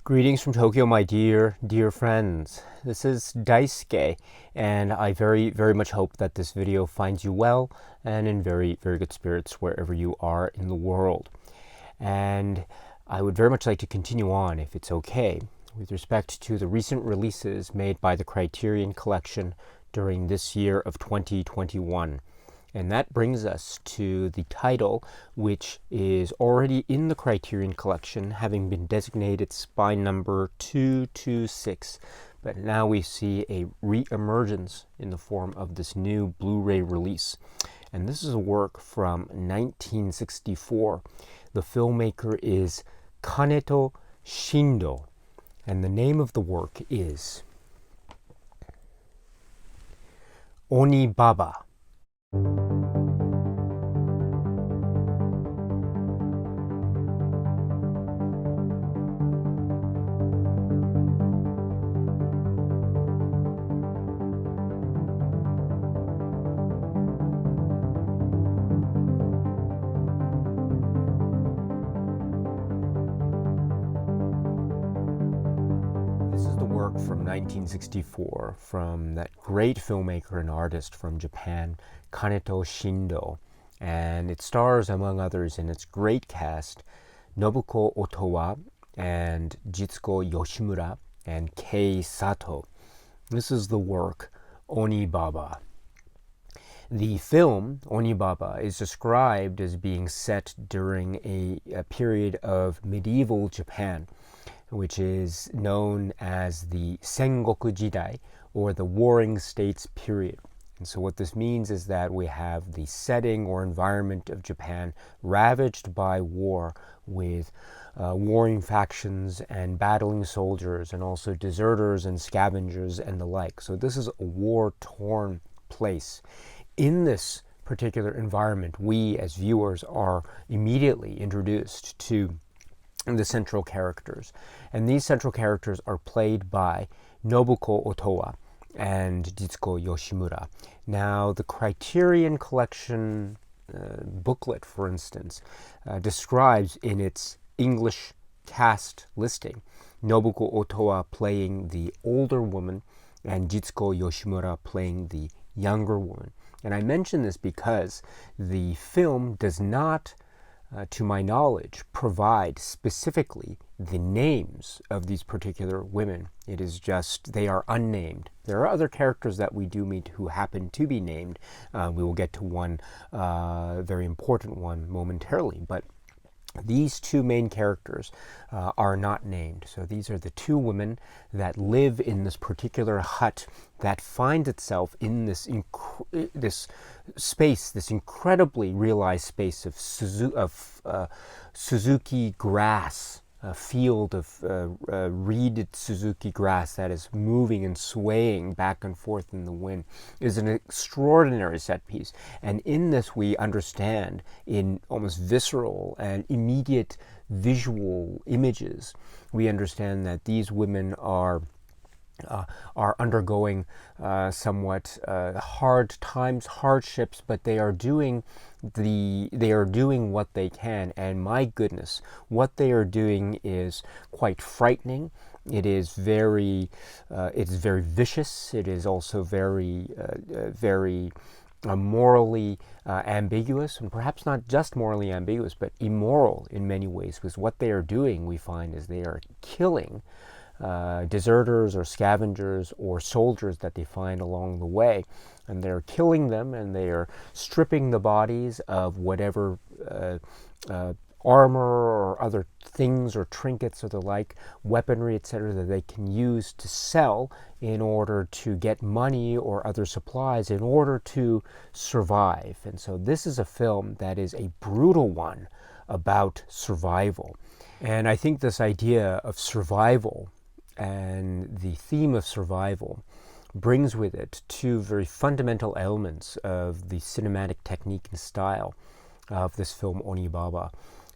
Greetings from Tokyo, my dear friends. This is Daisuke, and I very much hope that this video finds you well and in very good spirits wherever you are in the world. And I would very much like to continue on, if it's okay, with respect to the recent releases made by the Criterion collection during this year of 2021. And that brings us to the title, which is already in the Criterion collection, having been designated spine number 226. But now we see a re-emergence in the form of this new Blu-ray release. And this is a work from 1964. The filmmaker is Kaneto Shindo. And the name of the work is ONIBABA. This is the work from 1964 from that great filmmaker and artist from Japan, Kaneto Shindo. And it stars, among others, in its great cast, Nobuko Otowa and Jitsuko Yoshimura and Kei Sato. This is the work ONIBABA. The film, ONIBABA, is described as being set during a period of medieval Japan, which is known as the Sengoku Jidai, or the Warring States period. And so what this means is that we have the setting or environment of Japan ravaged by war, with warring factions and battling soldiers, and also deserters and scavengers and the like. So this is a war-torn place. In this particular environment, we as viewers are immediately introduced to the central characters. And these central characters are played by Nobuko Otowa and Jitsuko Yoshimura. Now, the Criterion collection booklet, for instance, describes in its English cast listing Nobuko Otowa playing the older woman and Jitsuko Yoshimura playing the younger woman. And I mention this because the film does not, to my knowledge, provide specifically the names of these particular women. It is just, they are unnamed. There are other characters that we do meet who happen to be named. We will get to one very important one momentarily, but these two main characters are not named. So these are the two women that live in this particular hut that finds itself in this space, this incredibly realized space of Suzuki grass, a field of reeded Suzuki grass that is moving and swaying back and forth in the wind. Is an extraordinary set piece. And in this we understand, in almost visceral and immediate visual images, we understand that these women are undergoing somewhat hard times, hardships, but they are doing what they can. And my goodness, what they are doing is quite frightening. It is very vicious. It is also very morally ambiguous, and perhaps not just morally ambiguous, but immoral in many ways. Because what they are doing, we find, is they are killing deserters or scavengers or soldiers that they find along the way, and they're killing them, and they are stripping the bodies of whatever armor or other things or trinkets or the like, weaponry, etc., that they can use to sell in order to get money or other supplies in order to survive. And so this is a film that is a brutal one about survival. And I think this idea of survival and the theme of survival brings with it two very fundamental elements of the cinematic technique and style of this film ONIBABA.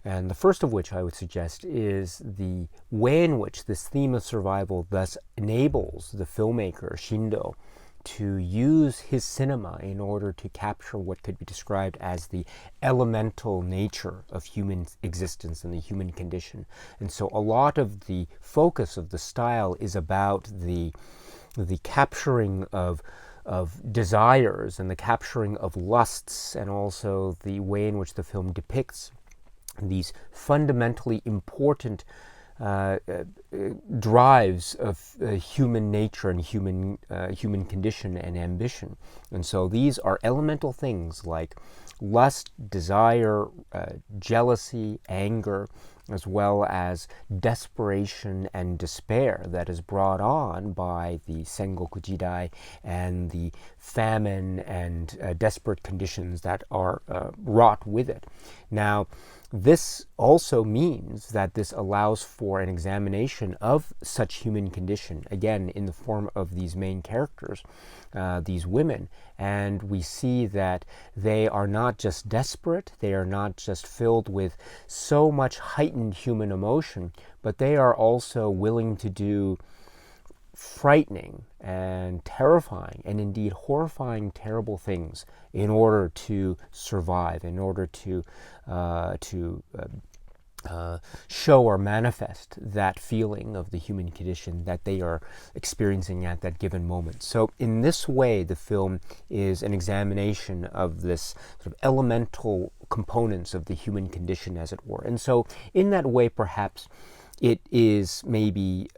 And the first of which I would suggest is the way in which this theme of survival thus enables the filmmaker Shindo to use his cinema in order to capture what could be described as the elemental nature of human existence and the human condition. And so a lot of the focus of the style is about the capturing of desires and the capturing of lusts, and also the way in which the film depicts these fundamentally important drives of human nature and human condition and ambition. And so these are elemental things like lust, desire, jealousy, anger, as well as desperation and despair that is brought on by the Sengoku Jidai and the famine and desperate conditions that are wrought with it. Now, this also means that this allows for an examination of such human condition, again, in the form of these main characters, these women. And we see that they are not just desperate, they are not just filled with so much heightened human emotion, but they are also willing to do frightening and terrifying and indeed horrifying, terrible things in order to survive, in order to show or manifest that feeling of the human condition that they are experiencing at that given moment. So in this way, the film is an examination of this sort of elemental components of the human condition, as it were. And so in that way, perhaps it is maybe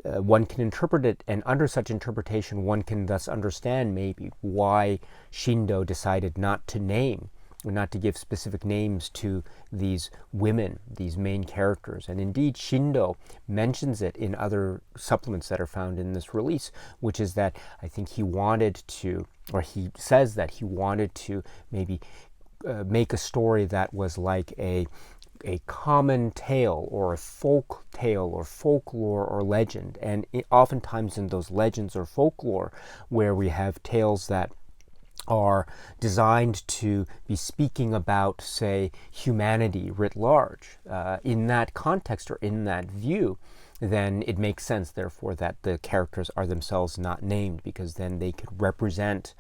one can interpret it, and under such interpretation, one can thus understand maybe why Shindo decided not to name, or not to give specific names to these women, these main characters. And indeed, Shindo mentions it in other supplements that are found in this release, which is that I think he wanted to, or he says that he wanted to maybe make a story that was like a common tale or a folk tale or folklore or legend. And oftentimes in those legends or folklore where we have tales that are designed to be speaking about, say, humanity writ large, in that context or in that view, then it makes sense, therefore, that the characters are themselves not named, because then they could represent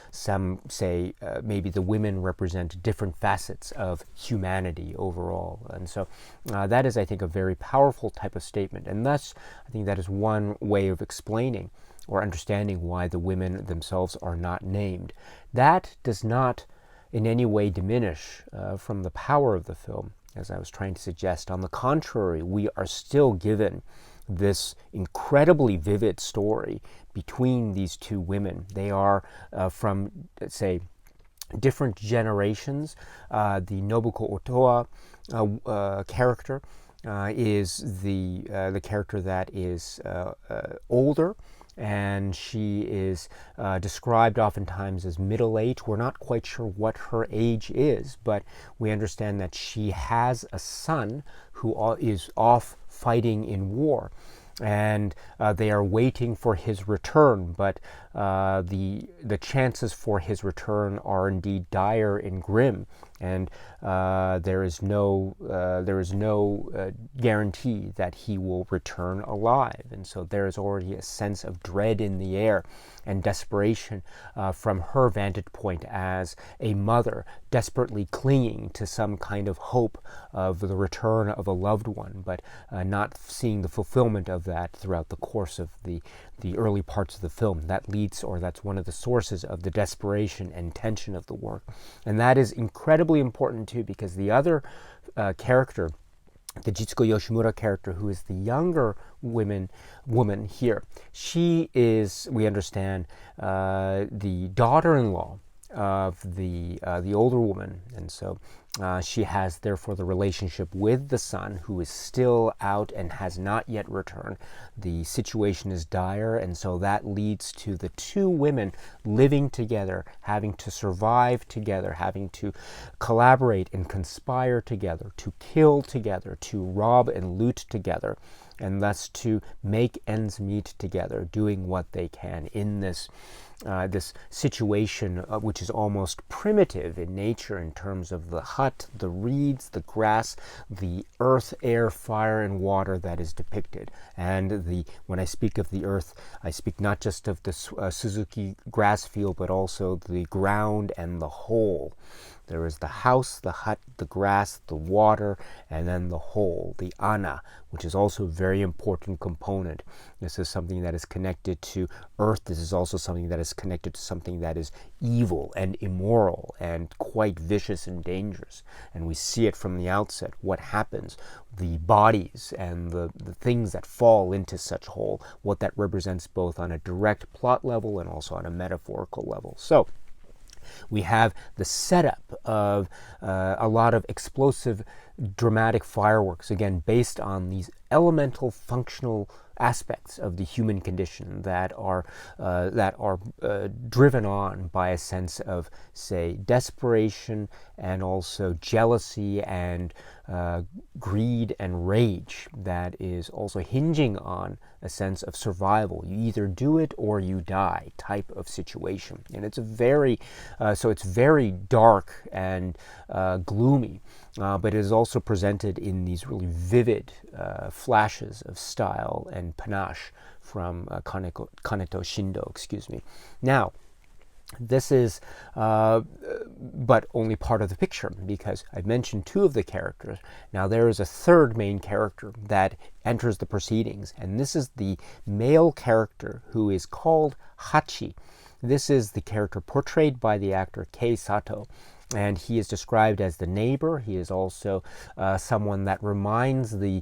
some, say, maybe the women represent different facets of humanity overall. And so that is, I think, a very powerful type of statement. And thus, I think that is one way of explaining or understanding why the women themselves are not named. That does not in any way diminish from the power of the film, as I was trying to suggest. On the contrary, we are still given this incredibly vivid story between these two women. They are from, say, different generations. The Nobuko Otoa character is the character that is older, and she is described oftentimes as middle-aged. We're not quite sure what her age is, but we understand that she has a son who is off fighting in war, and they are waiting for his return, but the chances for his return are indeed dire and grim, and there is no guarantee that he will return alive. And so there is already a sense of dread in the air and desperation from her vantage point as a mother desperately clinging to some kind of hope of the return of a loved one, but not seeing the fulfillment of that throughout the course of the early parts of the film. That leads, or that's one of the sources of the desperation and tension of the work. And that is incredibly important too, because the other character, the Jitsuko Yoshimura character, who is the younger woman here, she is, we understand, the daughter-in-law of the older woman, and so she has therefore the relationship with the son, who is still out and has not yet returned. The situation is dire, and so that leads to the two women living together, having to survive together, having to collaborate and conspire together, to kill together, to rob and loot together, and thus to make ends meet together, doing what they can in this situation, which is almost primitive in nature in terms of the hut, the reeds, the grass, the earth, air, fire, and water that is depicted. And when I speak of the earth, I speak not just of the Suzuki grass field, but also the ground and the whole. There is the house, the hut, the grass, the water, and then the whole, the ana, which is also a very important component. This is something that is connected to earth. This is also something that is connected to something that is evil and immoral and quite vicious and dangerous. And we see it from the outset, what happens, the bodies and the things that fall into such whole, what that represents both on a direct plot level and also on a metaphorical level. So we have the setup of a lot of explosive, dramatic fireworks, again, based on these elemental functional aspects of the human condition that are driven on by a sense of, say, desperation and also jealousy and greed and rage that is also hinging on a sense of survival. You either do it or you die type of situation. And it's it's very dark and gloomy, but it is also presented in these really vivid flashes of style and panache from Kaneto Shindo, Now, this is but only part of the picture, because I've mentioned two of the characters. Now there is a third main character that enters the proceedings, and this is the male character who is called Hachi. This is the character portrayed by the actor Kei Sato, and he is described as the neighbor. He is also someone that reminds the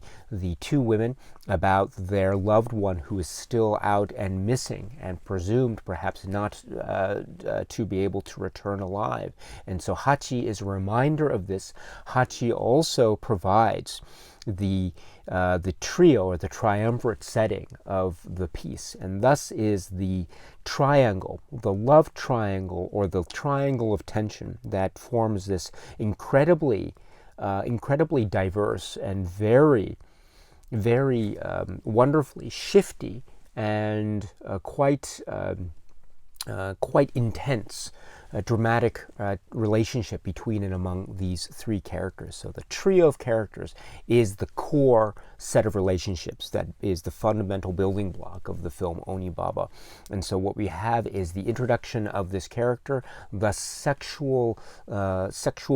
two women about their loved one who is still out and missing and presumed perhaps not to be able to return alive. And so Hachi is a reminder of this. Hachi also provides the trio or the triumvirate setting of the piece, and thus is the triangle, the love triangle or the triangle of tension that forms this incredibly diverse and very wonderfully shifty and quite intense dramatic relationship between and among these three characters. So the trio of characters is the core set of relationships that is the fundamental building block of the film Onibaba. And so what we have is the introduction of this character, the sexual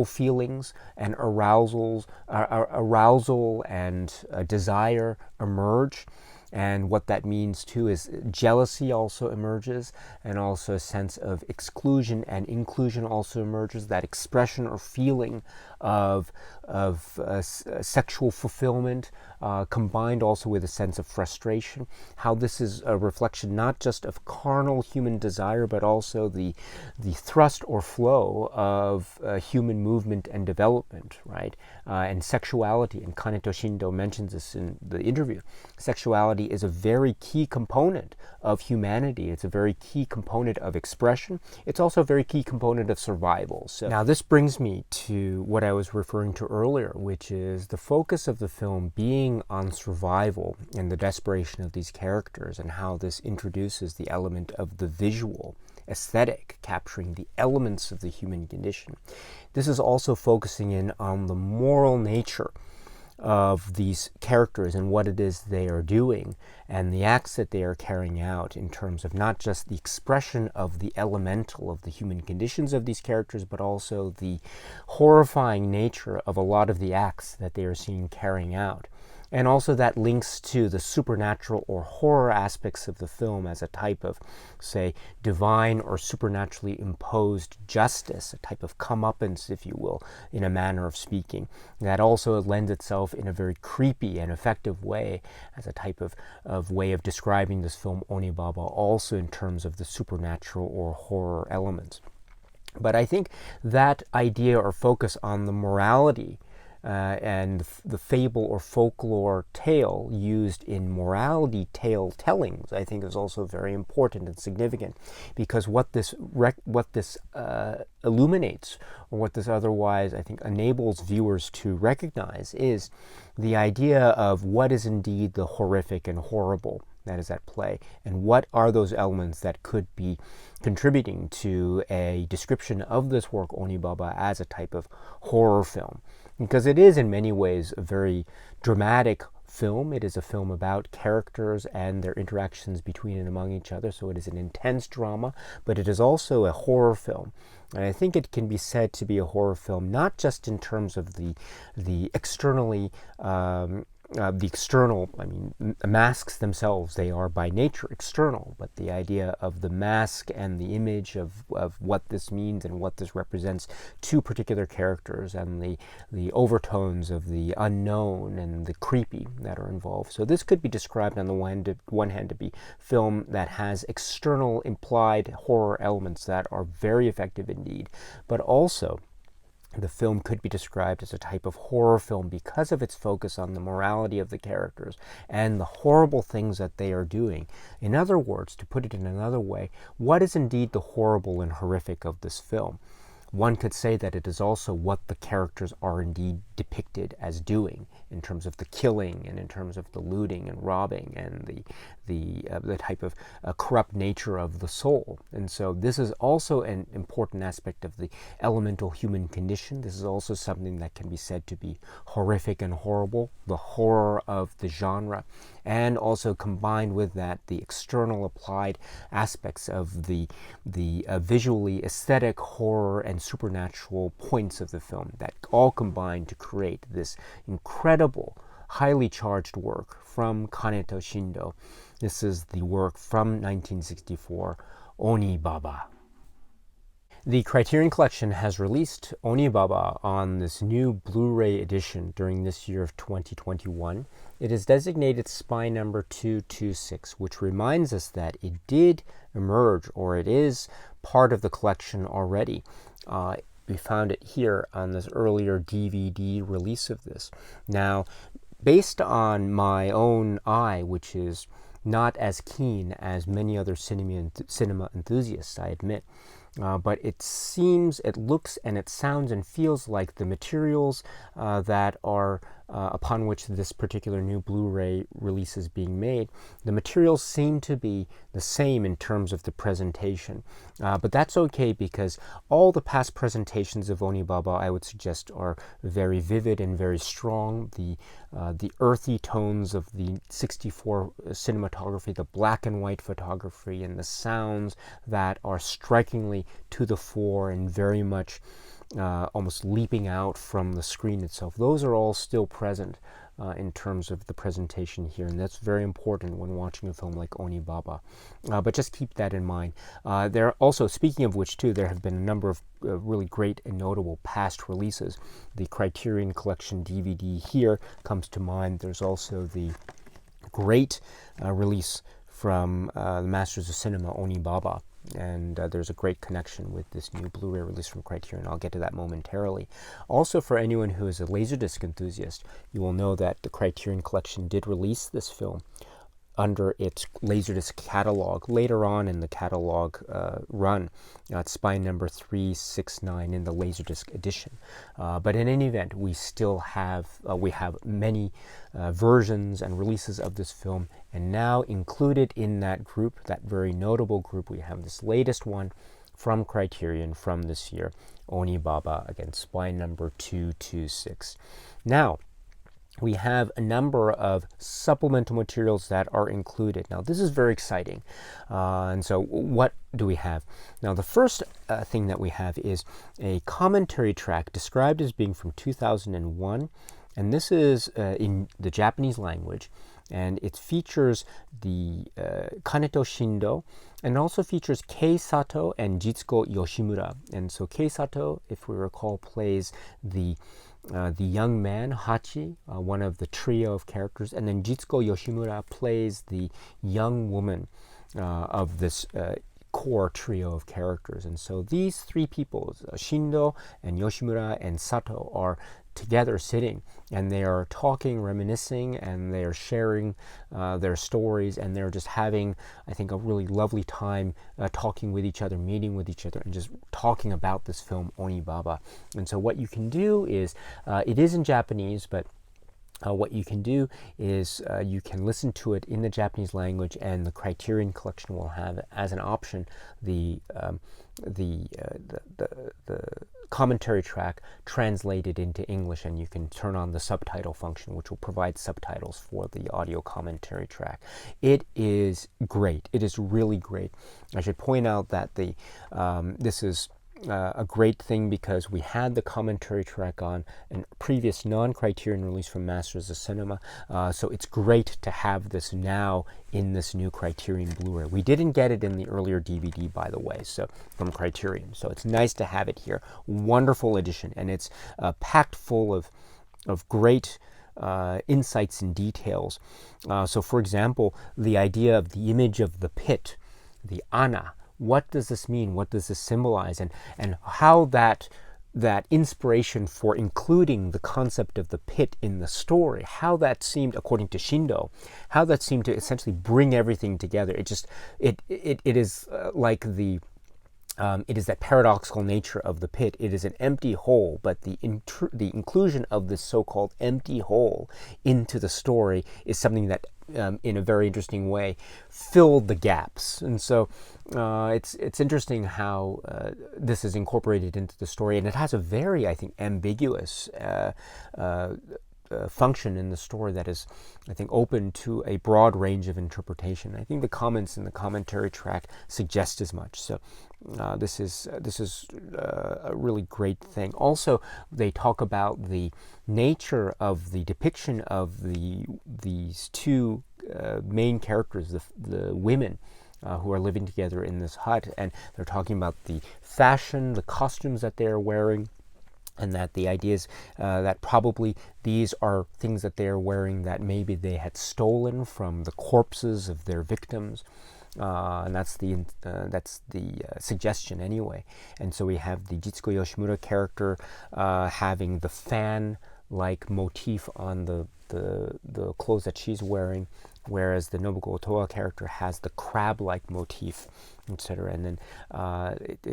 feelings and arousal and desire emerge. And what that means too is jealousy also emerges, and also a sense of exclusion and inclusion also emerges. That expression or feeling of sexual fulfillment combined also with a sense of frustration. How this is a reflection not just of carnal human desire, but also the thrust or flow of human movement and development, right? And sexuality. And Kaneto Shindo mentions this in the interview. Sexuality is a very key component of humanity. It's a very key component of expression. It's also a very key component of survival. So now this brings me to what I was referring to earlier, which is the focus of the film being on survival and the desperation of these characters, and how this introduces the element of the visual aesthetic, capturing the elements of the human condition. This is also focusing in on the moral nature of these characters and what it is they are doing and the acts that they are carrying out, in terms of not just the expression of the elemental of the human conditions of these characters, but also the horrifying nature of a lot of the acts that they are seen carrying out. And also that links to the supernatural or horror aspects of the film as a type of, say, divine or supernaturally imposed justice, a type of comeuppance, if you will, in a manner of speaking. That also lends itself in a very creepy and effective way as a type of way of describing this film Onibaba, also in terms of the supernatural or horror elements. But I think that idea or focus on the morality and the fable or folklore tale used in morality tale tellings, I think, is also very important and significant, because what this illuminates, or what this otherwise, I think, enables viewers to recognize, is the idea of what is indeed the horrific and horrible, that is at play, and what are those elements that could be contributing to a description of this work, Onibaba, as a type of horror film. Because it is in many ways a very dramatic film. It is a film about characters and their interactions between and among each other, so it is an intense drama, but it is also a horror film. And I think it can be said to be a horror film not just in terms of the externally the external, the masks themselves, they are by nature external, but the idea of the mask and the image of what this means and what this represents to particular characters, and the overtones of the unknown and the creepy that are involved. So this could be described on the one hand to be film that has external implied horror elements that are very effective indeed, but also the film could be described as a type of horror film because of its focus on the morality of the characters and the horrible things that they are doing. In other words, to put it in another way, what is indeed the horrible and horrific of this film? One could say that it is also what the characters are indeed depicted as doing in terms of the killing and in terms of the looting and robbing and the type of corrupt nature of the soul. And so this is also an important aspect of the elemental human condition. This is also something that can be said to be horrific and horrible, the horror of the genre, and also combined with that the external applied aspects of the visually aesthetic horror and supernatural points of the film that all combine to create this incredible, highly charged work from Kaneto Shindo. This is the work from 1964, ONIBABA. The Criterion Collection has released ONIBABA on this new Blu-ray edition during this year of 2021. It is designated spy number 226, which reminds us that it did emerge, or it is part of the collection already. We found it here on this earlier DVD release of this. Now, based on my own eye, which is not as keen as many other cinema enthusiasts, I admit, but it seems, it looks, and it sounds and feels like the materials that are upon which this particular new Blu-ray release is being made, the materials seem to be the same in terms of the presentation. But that's okay, because all the past presentations of ONIBABA, I would suggest, are very vivid and very strong. The earthy tones of the 64 cinematography, the black and white photography, and the sounds that are strikingly to the fore and very much almost leaping out from the screen itself. Those are all still present in terms of the presentation here, and that's very important when watching a film like ONIBABA. But just keep that in mind. There are also, speaking of which too, there have been a number of really great and notable past releases. The Criterion Collection DVD here comes to mind. There's also the great release from the Masters of Cinema, ONIBABA. And there's a great connection with this new Blu-ray release from Criterion. I'll get to that momentarily. Also, for anyone who is a Laserdisc enthusiast, you will know that the Criterion Collection did release this film under its Laserdisc catalog later on in the catalog run. It's spy number 369 in the Laserdisc edition. But in any event, we still have many versions and releases of this film, and now included in that group, that very notable group, we have this latest one from Criterion from this year, ONIBABA, again, spy number 226. Now, we have a number of supplemental materials that are included. Now, this is very exciting. And so what do we have? Now, the first thing that we have is a commentary track described as being from 2001. And this is in the Japanese language. And it features the Kaneto Shindo, and also features Kei Sato and Jitsuko Yoshimura. And so Kei Sato, if we recall, plays the young man, Hachi, one of the trio of characters, and then Jitsuko Yoshimura plays the young woman of this core trio of characters. And so these three people, Shindo and Yoshimura and Sato, are together sitting, and they are talking, reminiscing, and they are sharing their stories, and they're just having, I think, a really lovely time talking with each other, meeting with each other, and just talking about this film, ONIBABA. And so what you can do is, it is in Japanese, but what you can do is you can listen to it in the Japanese language, and the Criterion collection will have as an option the the, the commentary track translated into English, and you can turn on the subtitle function, which will provide subtitles for the audio commentary track. It is great. It is really great. I should point out that this is a great thing because we had the commentary track on a previous non-Criterion release from Masters of Cinema, so it's great to have this now in this new Criterion Blu-ray. We didn't get it in the earlier DVD, by the way, so from Criterion, so it's nice to have it here. Wonderful edition, and it's packed full of great insights and details. So, for example, the idea of the image of the pit, the ana. What does this mean? What does this symbolize? And how that inspiration for including the concept of the pit in the story, how that seemed, according to Shindo, how that seemed to essentially bring everything together. It is like it is that paradoxical nature of the pit. It is an empty hole, but the inclusion of this so-called empty hole into the story is something that, in a very interesting way, filled the gaps. And so it's interesting how this is incorporated into the story, and it has a very, I think, ambiguous function in the story that is, I think, open to a broad range of interpretation. I think the comments in the commentary track suggest as much. So this is a really great thing. Also, they talk about the nature of the depiction of these two main characters, the women who are living together in this hut, and they're talking about the fashion, the costumes that they're wearing, and that the idea is that probably these are things that they are wearing that maybe they had stolen from the corpses of their victims. And that's the suggestion anyway. And so we have the Jitsuko Yoshimura character having the fan-like motif on the clothes that she's wearing, whereas the Nobuko Otoa character has the crab-like motif, etc. And then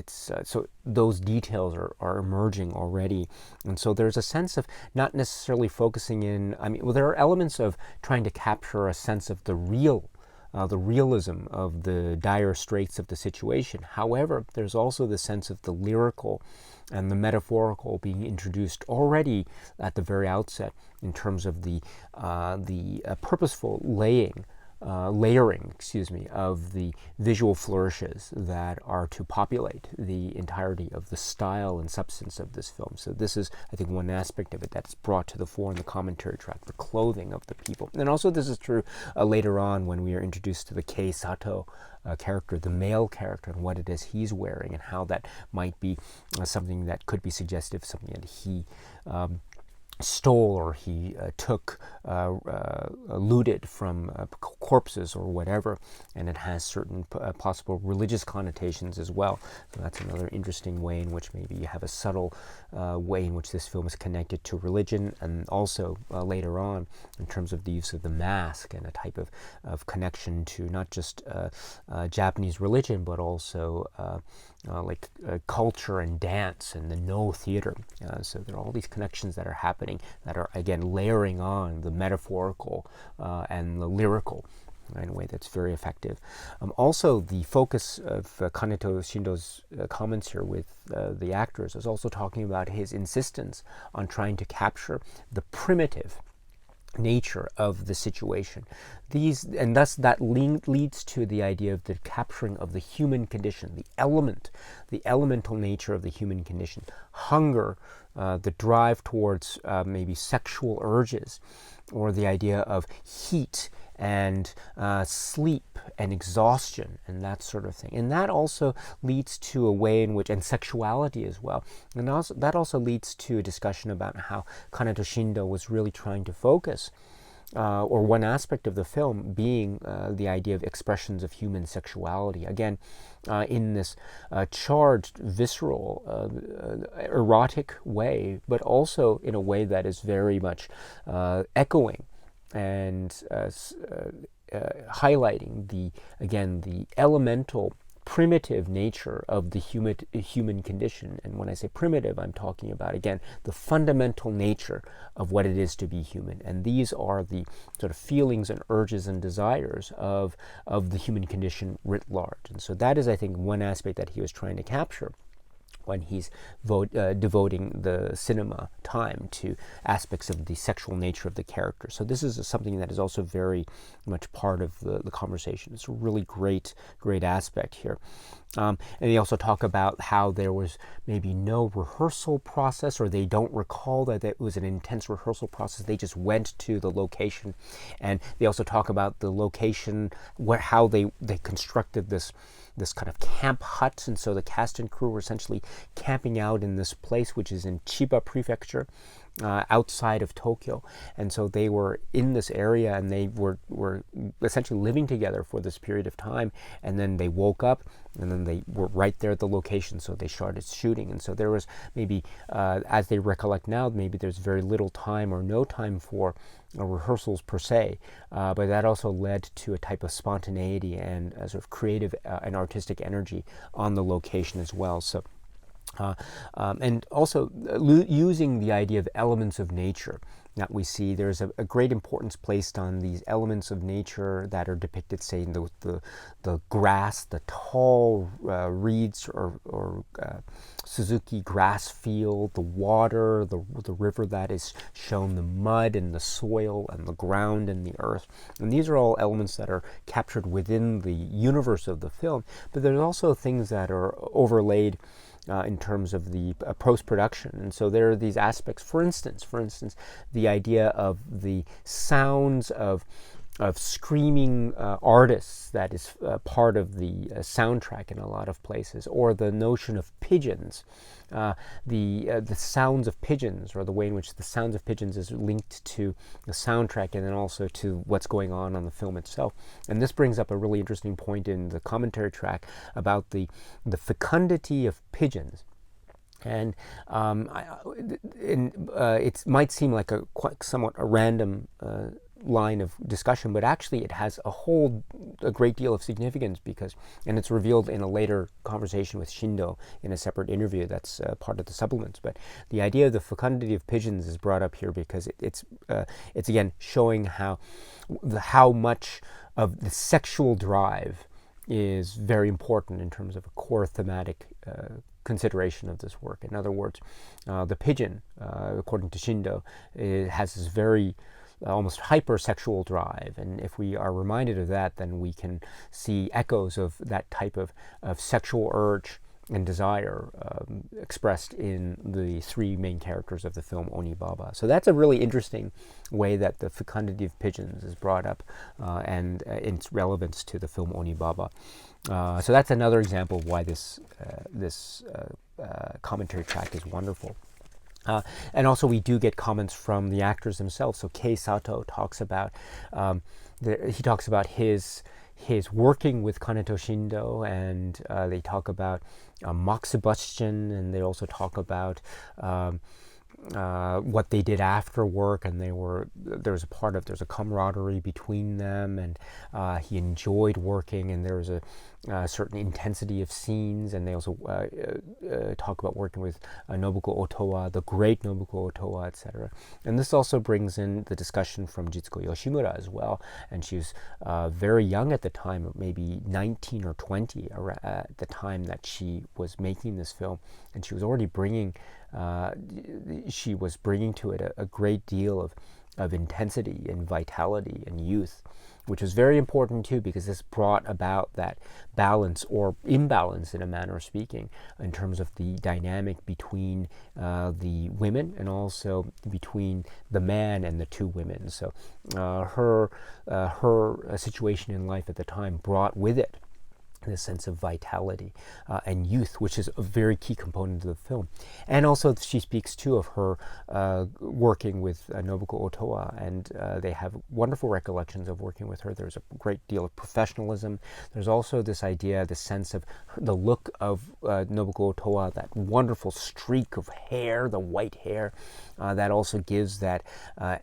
so those details are emerging already, and so there's a sense of not necessarily focusing in. I mean, well, there are elements of trying to capture a sense of the realism of the dire straits of the situation. However, there's also the sense of the lyrical and the metaphorical being introduced already at the very outset in terms of the purposeful layering, of the visual flourishes that are to populate the entirety of the style and substance of this film. So this is, I think, one aspect of it that's brought to the fore in the commentary track, the clothing of the people. And also this is true later on when we are introduced to the Kei Sato character, the male character, and what it is he's wearing, and how that might be something that could be suggestive, something that he stole or he took, looted from corpses or whatever, and it has certain possible religious connotations as well. So that's another interesting way in which maybe you have a subtle way in which this film is connected to religion, and also later on in terms of the use of the mask and a type of connection to not just Japanese religion, but also culture and dance and the No theater. So there are all these connections that are happening that are, again, layering on the metaphorical and the lyrical in a way that's very effective. Also, the focus of Kaneto Shindo's comments here with the actors is also talking about his insistence on trying to capture the primitive nature of the situation. And thus that leads to the idea of the capturing of the human condition, the elemental nature of the human condition, hunger, the drive towards maybe sexual urges, or the idea of heat and sleep and exhaustion and that sort of thing. And that also leads to a way in which, and sexuality as well, and also that also leads to a discussion about how Kaneto Shindo was really trying to focus, or one aspect of the film being the idea of expressions of human sexuality. Again, in this charged, visceral, erotic way, but also in a way that is very much echoing and highlighting the elemental primitive nature of the human condition. And when I say primitive, I'm talking about, again, the fundamental nature of what it is to be human. And these are the sort of feelings and urges and desires of the human condition writ large. And so that is, I think, one aspect that he was trying to capture when he's devoting the cinema time to aspects of the sexual nature of the character. So this is something that is also very much part of the conversation. It's a really great aspect here. And they also talk about how there was maybe no rehearsal process, or they don't recall that it was an intense rehearsal process. They just went to the location. And they also talk about the location, how they constructed this kind of camp hut. And so the cast and crew were essentially camping out in this place, which is in Chiba Prefecture, outside of Tokyo. And so they were in this area, and they were essentially living together for this period of time. And then they woke up, and then they were right there at the location, so they started shooting. And so there was maybe, as they recollect now, maybe there's very little time or no time for rehearsals per se, but that also led to a type of spontaneity and a sort of creative and artistic energy on the location as well. So. And also using the idea of elements of nature that we see. There's a great importance placed on these elements of nature that are depicted, say, in the grass, the tall reeds or Suzuki grass field, the water, the river that is shown, the mud and the soil and the ground and the earth. And these are all elements that are captured within the universe of the film, but there's also things that are overlaid in terms of the post-production. And so there are these aspects, for instance, the idea of the sounds of screaming artists that is part of the soundtrack in a lot of places, or the notion of pigeons, the sounds of pigeons, or the way in which the sounds of pigeons is linked to the soundtrack and then also to what's going on the film itself. And this brings up a really interesting point in the commentary track about the fecundity of pigeons. And it might seem like somewhat a random line of discussion, but actually it has a great deal of significance, and it's revealed in a later conversation with Shindo in a separate interview that's part of the supplements. But the idea of the fecundity of pigeons is brought up here because it's again showing how much of the sexual drive is very important in terms of a core thematic consideration of this work. In other words, the pigeon, according to Shindo, has this very almost hypersexual drive, and if we are reminded of that, then we can see echoes of that type of sexual urge and desire expressed in the three main characters of the film ONIBABA. So that's a really interesting way that the fecundity of pigeons is brought up and its relevance to the film ONIBABA. So that's another example of why this commentary track is wonderful. And also we do get comments from the actors themselves. So Kei Sato talks about his working with Kaneto Shindo, and they talk about moxibustion, and they also talk about what they did after work, and there's a camaraderie between them, and he enjoyed working, and there was a certain intensity of scenes. And they also talk about working with Nobuko Otowa, the great Nobuko Otowa, etc. And this also brings in the discussion from Jitsuko Yoshimura as well, and she was very young at the time, maybe 19 or 20 at the time that she was making this film, and she was already bringing to it a great deal of intensity and vitality and youth, which was very important too, because this brought about that balance or imbalance, in a manner of speaking, in terms of the dynamic between the women and also between the man and the two women. So her situation in life at the time brought with it this sense of vitality and youth, which is a very key component of the film. And also she speaks too of her working with Nobuko Otowa, and they have wonderful recollections of working with her. There's a great deal of professionalism. There's also this idea, the sense of the look of Nobuko Otowa, that wonderful streak of hair, the white hair, that also gives that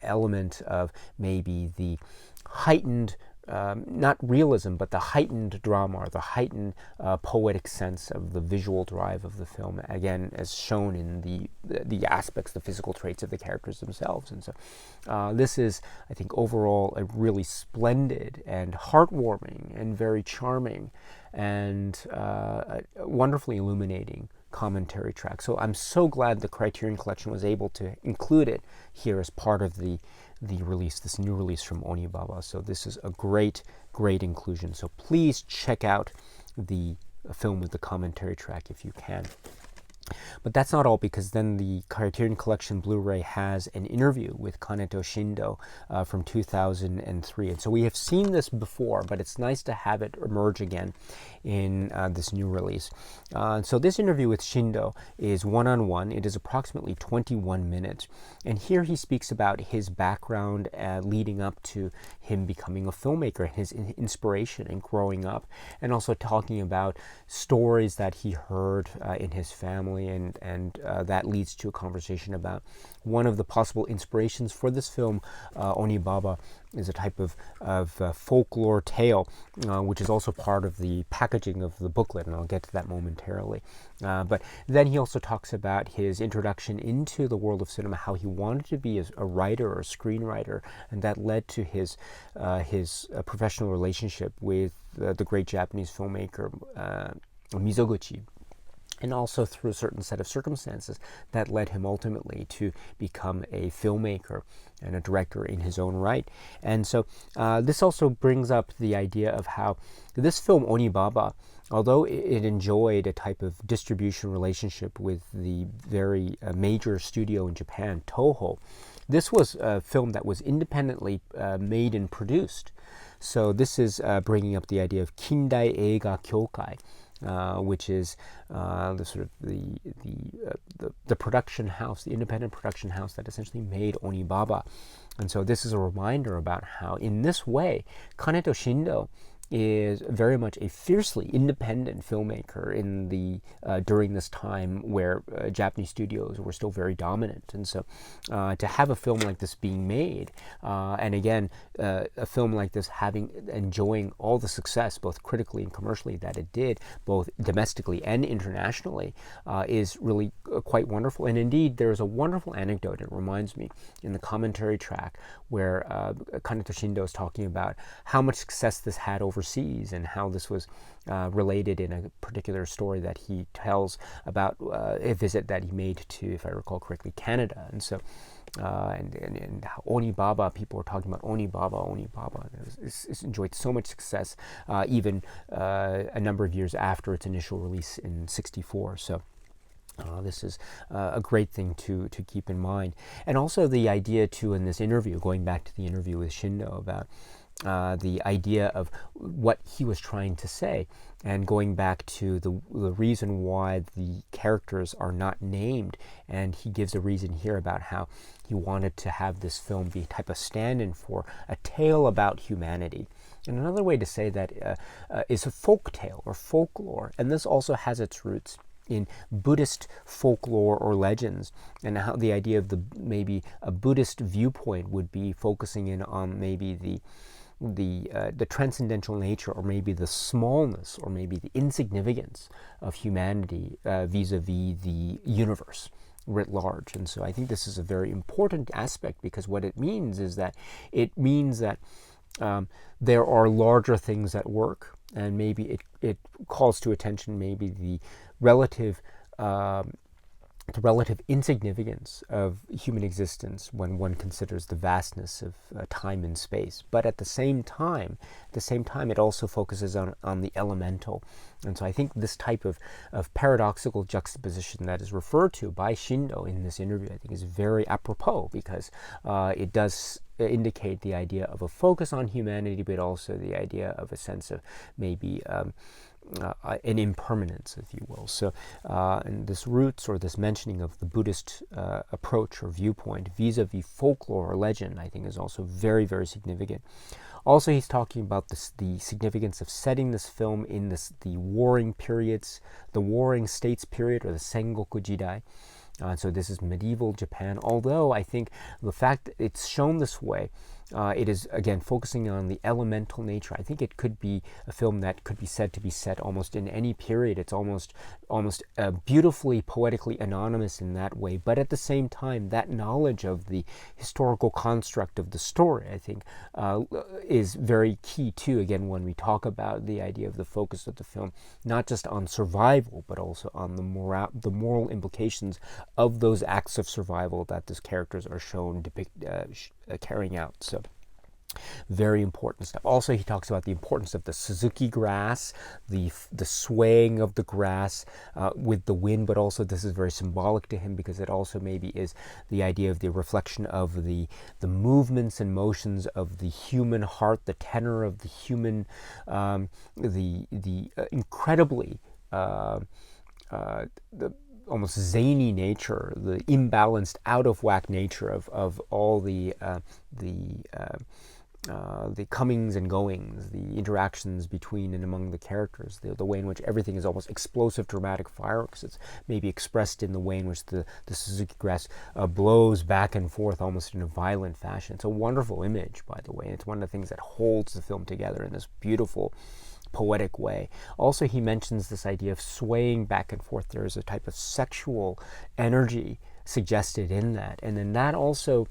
element of maybe the heightened not realism, but the heightened drama, or the heightened poetic sense of the visual drive of the film, again, as shown in the aspects, the physical traits of the characters themselves. And so this is, I think, overall a really splendid and heartwarming and very charming and wonderfully illuminating commentary track. So I'm so glad the Criterion Collection was able to include it here as part of the release, this new release from ONIBABA. So this is a great inclusion. So please check out the film with the commentary track if you can. But that's not all, because then the Criterion Collection Blu-ray has an interview with Kaneto Shindo from 2003. And so we have seen this before, but it's nice to have it emerge again in this new release. So this interview with Shindo is one-on-one. It is approximately 21 minutes. And here he speaks about his background leading up to him becoming a filmmaker, his inspiration and growing up, and also talking about stories that he heard in his family, and that leads to a conversation about one of the possible inspirations for this film. ONIBABA is a type of folklore tale, which is also part of the packaging of the booklet, and I'll get to that momentarily. But then he also talks about his introduction into the world of cinema, how he wanted to be a writer or a screenwriter, and that led to his professional relationship with the great Japanese filmmaker Mizoguchi. And also through a certain set of circumstances that led him ultimately to become a filmmaker and a director in his own right. And so this also brings up the idea of how this film, ONIBABA, although it enjoyed a type of distribution relationship with the very major studio in Japan, Toho, this was a film that was independently made and produced. So this is bringing up the idea of Kindai Eiga Kyokai, which is the sort of the production house, the independent production house that essentially made ONIBABA. And so this is a reminder about how, in this way, Kaneto Shindo is very much a fiercely independent filmmaker in the during this time where Japanese studios were still very dominant. And so to have a film like this being made, and again, a film like this enjoying all the success, both critically and commercially, that it did, both domestically and internationally, is really quite wonderful. And indeed, there is a wonderful anecdote, it reminds me, in the commentary track, where Kaneto Shindo is talking about how much success this had overseas, and how this was related in a particular story that he tells about a visit that he made to, if I recall correctly, Canada. And so and how ONIBABA, people were talking about ONIBABA. It's enjoyed so much success, even a number of years after its initial release in '64. So this is a great thing to keep in mind. And also the idea, too, in this interview, going back to the interview with Shindo, about the idea of what he was trying to say, and going back to the reason why the characters are not named. And he gives a reason here about how he wanted to have this film be a type of stand-in for a tale about humanity. And another way to say that is a folk tale or folklore. And this also has its roots in Buddhist folklore or legends, and how the idea of maybe a Buddhist viewpoint would be focusing in on maybe the transcendental nature, or maybe the smallness, or maybe the insignificance of humanity vis-a-vis the universe writ large. And so I think this is a very important aspect, because what it means is that there are larger things at work, and maybe it calls to attention maybe the relative insignificance of human existence when one considers the vastness of time and space. But at the same time, it also focuses on the elemental. And so I think this type of paradoxical juxtaposition that is referred to by Shindo in this interview, I think, is very apropos, because it does indicate the idea of a focus on humanity, but also the idea of a sense of maybe an impermanence, if you will. So, and this roots, or this mentioning of the Buddhist approach or viewpoint vis-a-vis folklore or legend, I think, is also very, very significant. Also, he's talking about the significance of setting this film in the warring periods, the warring states period, or the Sengoku Jidai. So this is medieval Japan, although I think the fact that it's shown this way It is, again, focusing on the elemental nature. I think it could be a film that could be said to be set almost in any period. It's almost beautifully, poetically anonymous in that way. But at the same time, that knowledge of the historical construct of the story, I think, is very key too. Again, when we talk about the idea of the focus of the film, not just on survival, but also on the moral implications of those acts of survival that these characters are shown carrying out. So very important stuff. Also, he talks about the importance of the Suzuki grass, the swaying of the grass with the wind, but also this is very symbolic to him because it also maybe is the idea of the reflection of the movements and motions of the human heart, the tenor of the human, the incredibly the almost zany nature, the imbalanced, out of whack nature of all the comings and goings, the interactions between and among the characters, the way in which everything is almost explosive, dramatic fireworks. It's maybe expressed in the way in which the Suzuki grass blows back and forth almost in a violent fashion. It's a wonderful image, by the way. It's one of the things that holds the film together in this beautiful, poetic way. Also, he mentions this idea of swaying back and forth. There is a type of sexual energy suggested in that. And then that also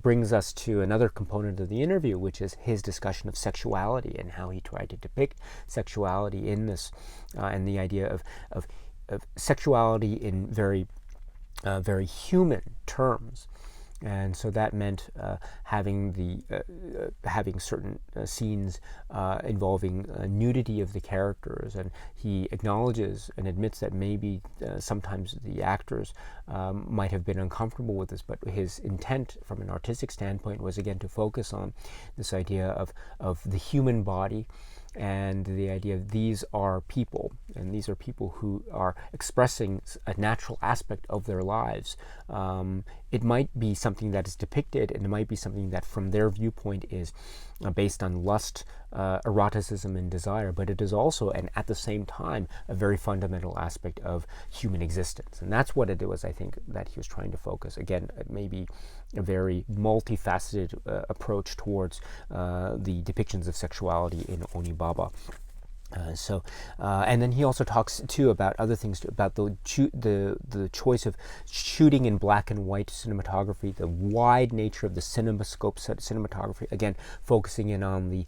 brings us to another component of the interview, which is his discussion of sexuality and how he tried to depict sexuality in this, and the idea of sexuality in very human terms. And so that meant having certain scenes involving nudity of the characters, and he acknowledges and admits that maybe sometimes the actors might have been uncomfortable with this, but his intent from an artistic standpoint was again to focus on this idea of the human body, and the idea of these are people, and these are people who are expressing a natural aspect of their lives. It might be something that is depicted, and it might be something that from their viewpoint is based on lust, eroticism, and desire, but it is also, and at the same time, a very fundamental aspect of human existence. And that's what it was, I think, that he was trying to focus. Again, maybe a very multifaceted approach towards the depictions of sexuality in ONIBABA. And then he also talks too about other things, about the choice of shooting in black and white cinematography, the wide nature of the CinemaScope cinematography, again focusing in on the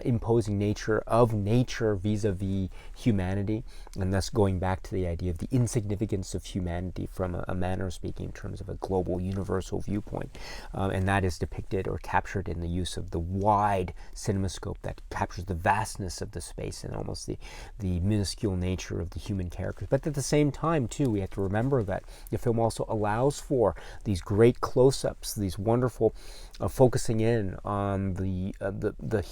imposing nature of nature vis-a-vis humanity, and thus going back to the idea of the insignificance of humanity from a manner of speaking in terms of a global universal viewpoint, and that is depicted or captured in the use of the wide CinemaScope that captures the vastness of the space and almost the minuscule nature of the human characters. But at the same time too, we have to remember that the film also allows for these great close-ups, these wonderful focusing in on the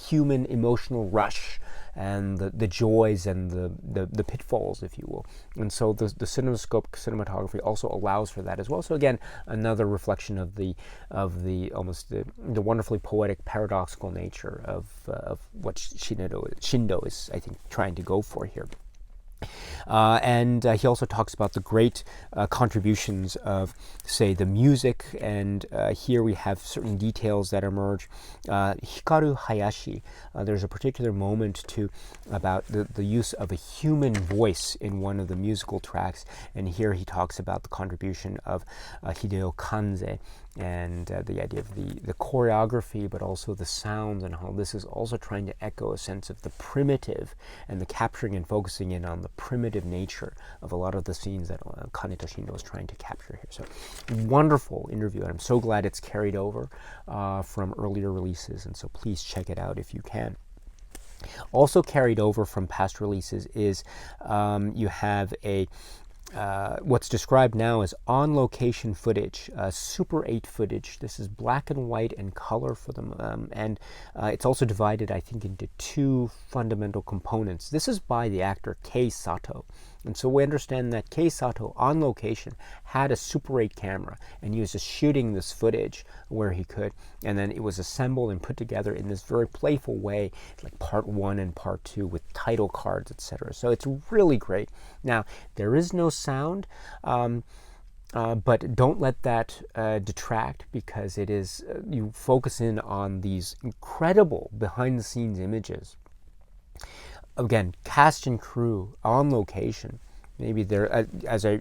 human emotional rush and the joys and the pitfalls, if you will. And so the CinemaScope cinematography also allows for that as well. So again, another reflection of the almost the wonderfully poetic, paradoxical nature of what Shindo is, I think, trying to go for here. And he also talks about the great contributions of, say, the music, and here we have certain details that emerge. Hikaru Hayashi, there's a particular moment about the use of a human voice in one of the musical tracks, and here he talks about the contribution of Hideo Kanze, and the idea of the choreography, but also the sounds, and how this is also trying to echo a sense of the primitive and the capturing and focusing in on the primitive nature of a lot of the scenes that Kaneto Shindo is trying to capture here. So wonderful interview, and I'm so glad it's carried over from earlier releases, and so please check it out if you can. Also carried over from past releases is you have what's described now as on-location footage, Super 8 footage. This is black and white and color for them, and it's also divided, I think, into two fundamental components. This is by the actor Kei Sato, and so we understand that Kei Sato, on location, had a Super 8 camera, and he was just shooting this footage where he could, and then it was assembled and put together in this very playful way, like part 1 and part 2 with title cards, etc. So it's really great. Now, there is no sound. But don't let that detract, because it is you focus in on these incredible behind-the-scenes images. Again, cast and crew on location. Maybe there, as I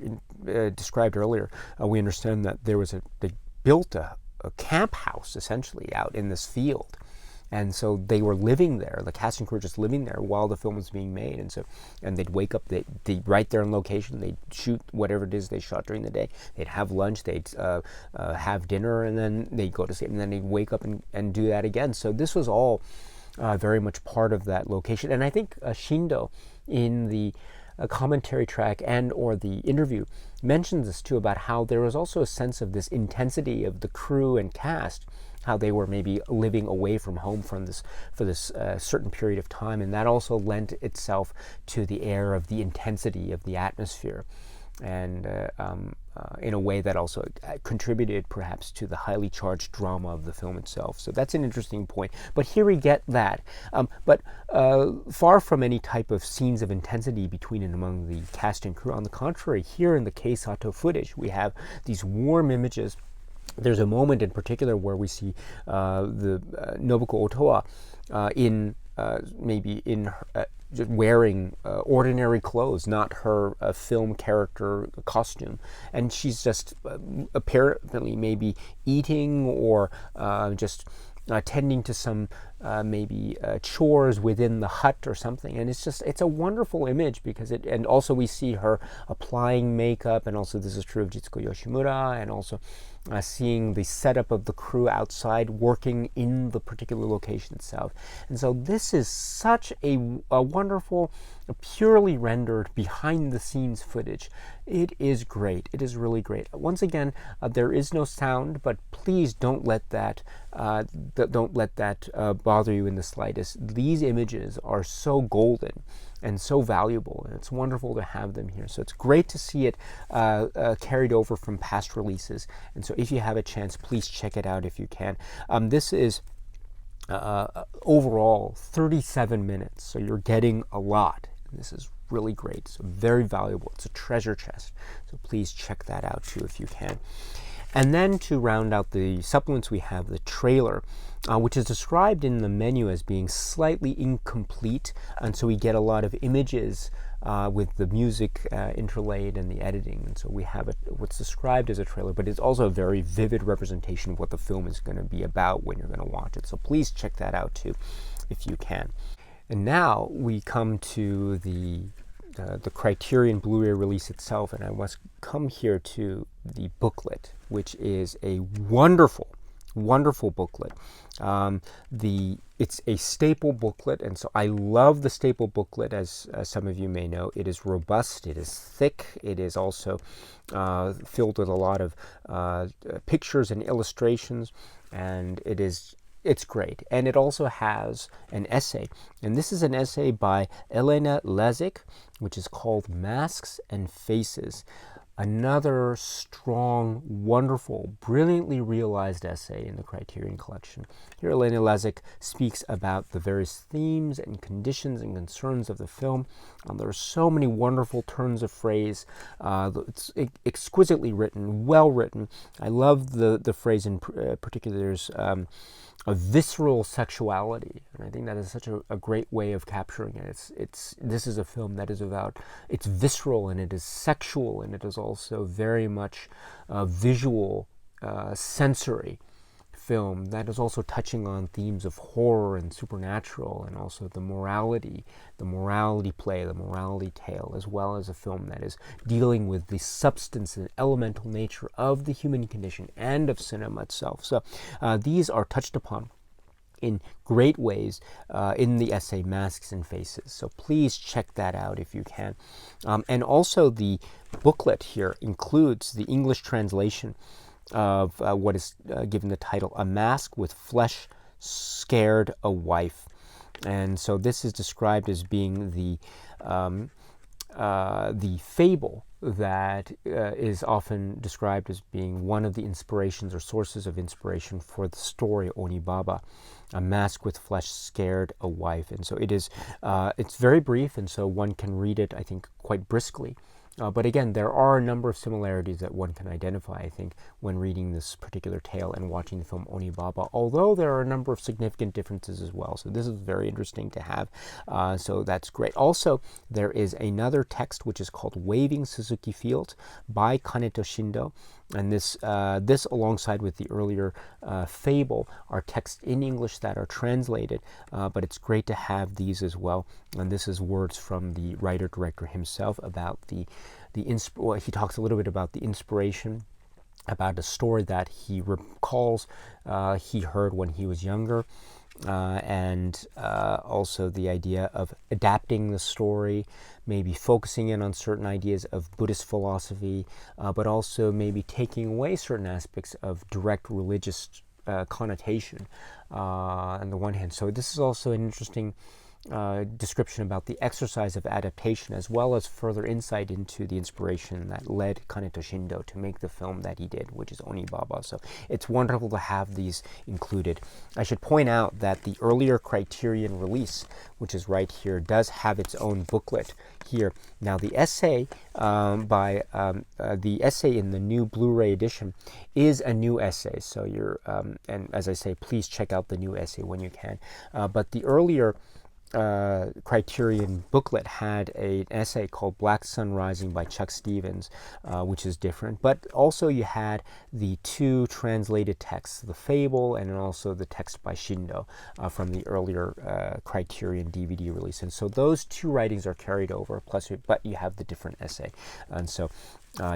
described earlier, we understand that they built a camp house essentially out in this field. And so they were living there, the cast and crew were just living there while the film was being made. And they'd wake up, they'd right there on location, they'd shoot whatever it is they shot during the day, they'd have lunch, they'd have dinner, and then they'd go to sleep, and then they'd wake up and do that again. So this was all very much part of that location. And I think Shindo, in the commentary track and or the interview, mentions this too, about how there was also a sense of this intensity of the crew and cast, how they were maybe living away from home for this certain period of time, and that also lent itself to the air of the intensity of the atmosphere, and in a way that also contributed perhaps to the highly charged drama of the film itself. So that's an interesting point. But here we get that. But far from any type of scenes of intensity between and among the cast and crew. On the contrary, here in the Keisato footage, we have these warm images. There's a moment in particular where we see the Nobuko Otoa in maybe in just wearing ordinary clothes, not her film character costume, and she's just apparently maybe eating or just tending to some maybe chores within the hut or something. And it's a wonderful image, because and also we see her applying makeup, and also this is true of Jitsuko Yoshimura, and also seeing the setup of the crew outside working in the particular location itself. And so this is such a wonderful, purely rendered behind the scenes footage. It is great. It is really great. Once again, there is no sound, but please don't let that bother you in the slightest. These images are so golden and so valuable, and it's wonderful to have them here. So it's great to see it carried over from past releases. And so if you have a chance, please check it out if you can. This is overall 37 minutes, so you're getting a lot. This is really great. So very valuable. It's a treasure chest. So please check that out too if you can. And then to round out the supplements, we have the trailer, which is described in the menu as being slightly incomplete. And so we get a lot of images with the music interlaid and the editing. And so we have what's described as a trailer, but it's also a very vivid representation of what the film is going to be about when you're going to watch it. So please check that out too, if you can. And now we come to the Criterion Blu-ray release itself, and I must come here to the booklet, which is a wonderful, wonderful booklet. It's a staple booklet, and so I love the staple booklet, as some of you may know. It is robust, it is thick, it is also filled with a lot of pictures and illustrations, and it's great. And it also has an essay. And this is an essay by Elena Lazic, which is called Masks and Faces. Another strong, wonderful, brilliantly realized essay in the Criterion collection. Here Elena Lazic speaks about the various themes and conditions and concerns of the film. There are so many wonderful turns of phrase. It's exquisitely written, well written. I love the phrase in particular. There's a visceral sexuality, and I think that is such a great way of capturing it. This is a film that is about, it's visceral and it is sexual, and it is also very much visual, sensory film that is also touching on themes of horror and supernatural, and also the morality play, the morality tale, as well as a film that is dealing with the substance and elemental nature of the human condition and of cinema itself. So these are touched upon in great ways in the essay Masks and Faces. So please check that out if you can. And also the booklet here includes the English translation of what is given the title, A Mask with Flesh Scared a Wife. And so this is described as being the fable that is often described as being one of the inspirations or sources of inspiration for the story ONIBABA, A Mask with Flesh Scared a Wife. And so it is, it's very brief, and so one can read it, I think, quite briskly. But again, there are a number of similarities that one can identify, I think, when reading this particular tale and watching the film ONIBABA, although there are a number of significant differences as well. So this is very interesting to have. So that's great. Also, there is another text which is called Waving Suzuki Fields by Kaneto Shindo. And this alongside with the earlier fable are texts in English that are translated, but it's great to have these as well. And this is words from the writer-director himself about he talks a little bit about the inspiration, about a story that he recalls he heard when he was younger, and also the idea of adapting the story, maybe focusing in on certain ideas of Buddhist philosophy, but also maybe taking away certain aspects of direct religious connotation on the one hand. So this is also an interesting description about the exercise of adaptation, as well as further insight into the inspiration that led Kaneto Shindo to make the film that he did, which is ONIBABA. So it's wonderful to have these included. I should point out that the earlier Criterion release, which is right here, does have its own booklet here. Now the essay the essay in the new Blu-ray edition is a new essay. So and as I say, please check out the new essay when you can. But the earlier Criterion booklet had an essay called Black Sun Rising by Chuck Stevens, which is different. But also you had the two translated texts, the fable and also the text by Shindo from the earlier Criterion DVD release. And so those two writings are carried over, but you have the different essay. And so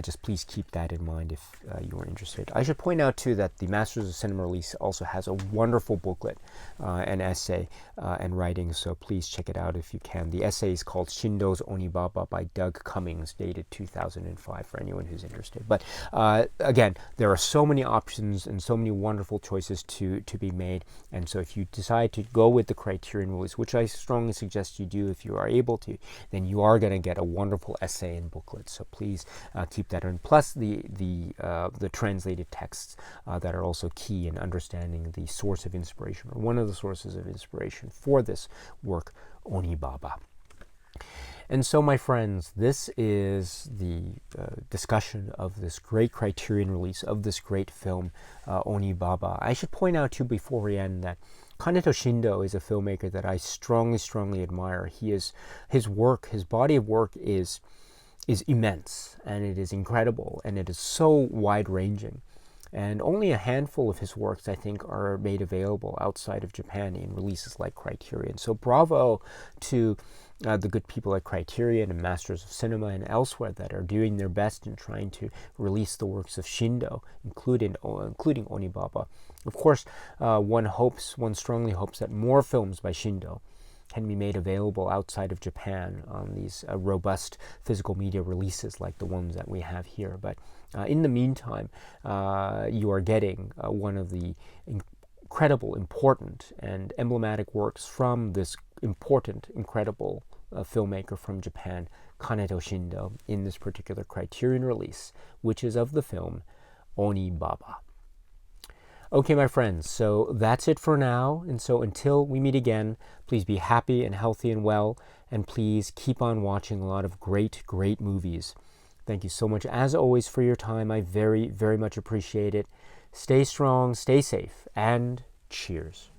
just please keep that in mind if you are interested. I should point out too that the Masters of Cinema release also has a wonderful booklet, an essay and writing, so please check it out if you can. The essay is called Shindo's ONIBABA by Doug Cummings, dated 2005, for anyone who's interested. But again, there are so many options and so many wonderful choices to be made, and so if you decide to go with the Criterion release, which I strongly suggest you do if you are able to, then you are going to get a wonderful essay and booklet. So please keep that in. Plus the translated texts that are also key in understanding the source of inspiration, or one of the sources of inspiration for this work, ONIBABA. And so, my friends, this is the discussion of this great Criterion release of this great film, ONIBABA. I should point out too before we end that Kaneto Shindo is a filmmaker that I strongly, strongly admire. His body of work is immense, and it is incredible, and it is so wide-ranging. And only a handful of his works, I think, are made available outside of Japan in releases like Criterion. So bravo to the good people at Criterion and Masters of Cinema and elsewhere that are doing their best in trying to release the works of Shindo, including ONIBABA. Of course, one strongly hopes that more films by Shindo can be made available outside of Japan on these robust physical media releases like the ones that we have here. But in the meantime, you are getting one of the incredible, important, and emblematic works from this important, incredible filmmaker from Japan, Kaneto Shindo, in this particular Criterion release, which is of the film ONIBABA. Okay, my friends, so that's it for now. And so until we meet again, please be happy and healthy and well, and please keep on watching a lot of great, great movies. Thank you so much, as always, for your time. I very, very much appreciate it. Stay strong, stay safe, and cheers.